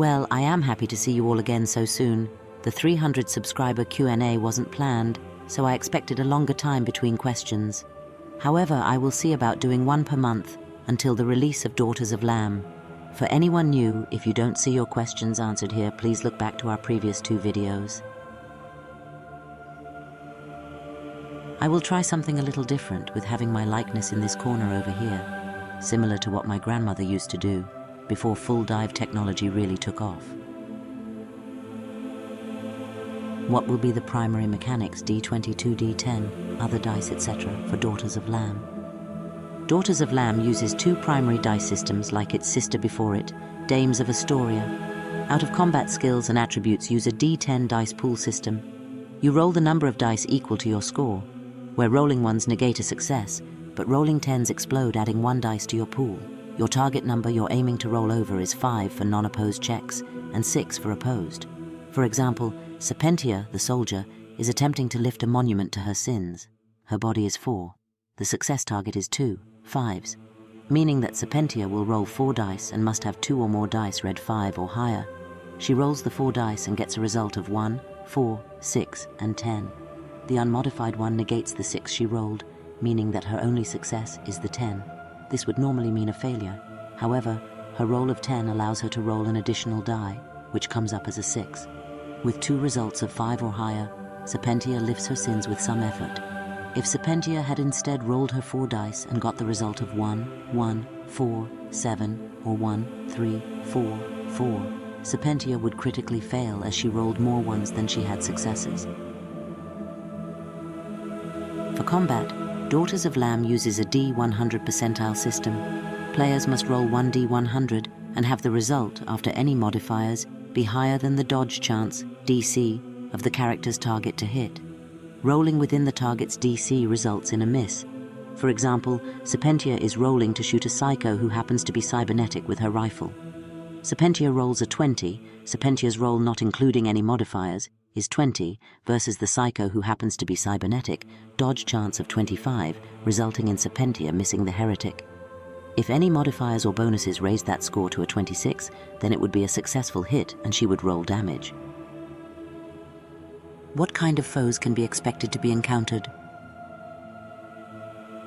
Well, I am happy to see you all again so soon. The 300 subscriber Q&A wasn't planned, so I expected a longer time between questions. However, I will see about doing one per month until the release of Daughters of L.A.M. For anyone new, if you don't see your questions answered here, please look back to our previous 2 videos. I will try something a little different with having my likeness in this corner over here, similar to what my grandmother used to do before full dive technology really took off. What will be the primary mechanics, D22, D10, other dice, etc. for Daughters of L.A.M? Daughters of L.A.M uses 2 primary dice systems like its sister before it, Dames of Astoria. Out of combat skills and attributes use a D10 dice pool system. You roll the number of dice equal to your score, where rolling ones negate a success, but rolling 10s explode, adding 1 dice to your pool. Your target number you're aiming to roll over is 5 for non-opposed checks and 6 for opposed. For example, Serpentia, the soldier, is attempting to lift a monument to her sins. Her body is 4. The success target is 2 5s, meaning that Serpentia will roll 4 dice and must have 2 or more dice read 5 or higher. She rolls the 4 dice and gets a result of 1, 4, 6, and 10. The unmodified one negates the 6 she rolled, meaning that her only success is the 10. This would normally mean a failure. However, her roll of 10 allows her to roll an additional die, which comes up as a 6. With 2 results of 5 or higher, Serpentia lifts her sins with some effort. If Serpentia had instead rolled her 4 dice and got the result of 1, 1, 4, 7, or 1, 3, 4, 4, Serpentia would critically fail as she rolled more 1s than she had successes. For combat, Daughters of L.A.M uses a D100 percentile system. Players must roll 1d100 and have the result, after any modifiers, be higher than the dodge chance, DC, of the character's target to hit. Rolling within the target's DC results in a miss. For example, Serpentia is rolling to shoot a psycho who happens to be cybernetic with her rifle. Serpentia rolls a 20, Serpentia's roll not including any modifiers, is 20, versus the psycho who happens to be cybernetic, dodge chance of 25, resulting in Serpentia missing the heretic. If any modifiers or bonuses raised that score to a 26, then it would be a successful hit and she would roll damage. What kind of foes can be expected to be encountered?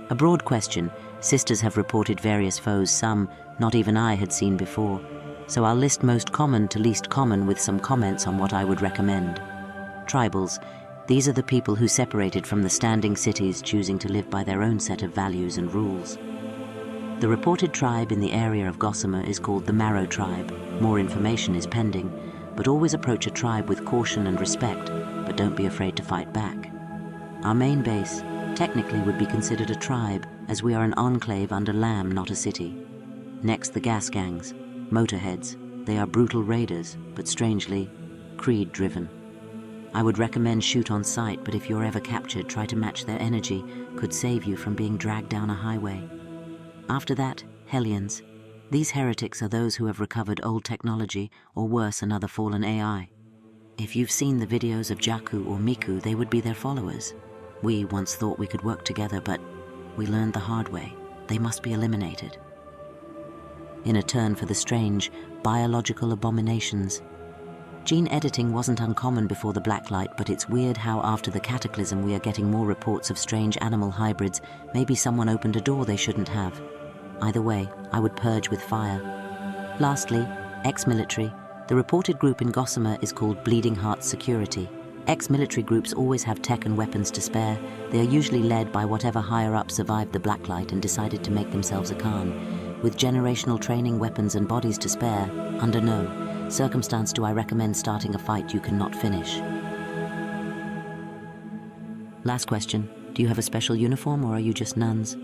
A broad question. Sisters have reported various foes, some not even I had seen before, so I'll list most common to least common with some comments on what I would recommend. Tribals. These are the people who separated from the standing cities, choosing to live by their own set of values and rules. The reported tribe in the area of Gossamer is called the Marrow tribe. More information is pending, but always approach a tribe with caution and respect, but don't be afraid to fight back. Our main base technically would be considered a tribe, as we are an enclave under L.A.M, not a city. Next, the gas gangs, motorheads. They are brutal raiders, but strangely, creed-driven. I would recommend shoot on sight, but if you're ever captured, try to match their energy, could save you from being dragged down a highway. After that, Hellions. These heretics are those who have recovered old technology, or worse, another fallen AI. If you've seen the videos of Jakku or Miku, they would be their followers. We once thought we could work together, but we learned the hard way. They must be eliminated. In a turn for the strange, biological abominations. Gene editing wasn't uncommon before the Blacklight, but it's weird how after the cataclysm we are getting more reports of strange animal hybrids. Maybe someone opened a door they shouldn't have. Either way, I would purge with fire. Lastly, ex-military. The reported group in Gossamer is called Bleeding Heart Security. Ex-military groups always have tech and weapons to spare. They are usually led by whatever higher-up survived the Blacklight and decided to make themselves a Khan. With generational training, weapons and bodies to spare, under no circumstance do I recommend starting a fight you cannot finish. Last question. Do you have a special uniform or are you just nuns?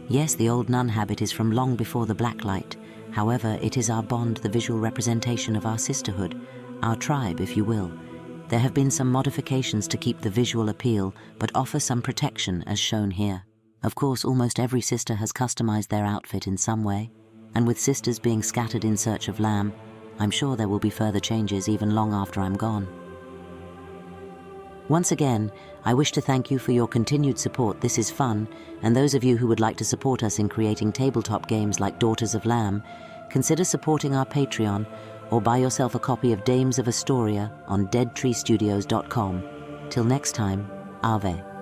Yes, the old nun habit is from long before the Blacklight. However, it is our bond, the visual representation of our sisterhood, our tribe, if you will. There have been some modifications to keep the visual appeal, but offer some protection, as shown here. Of course, almost every sister has customized their outfit in some way, and with sisters being scattered in search of L.A.M, I'm sure there will be further changes even long after I'm gone. Once again, I wish to thank you for your continued support. This is fun, and those of you who would like to support us in creating tabletop games like Daughters of L.A.M, consider supporting our Patreon or buy yourself a copy of Dames of Astoria on deadtreestudios.com. Till next time, Ave.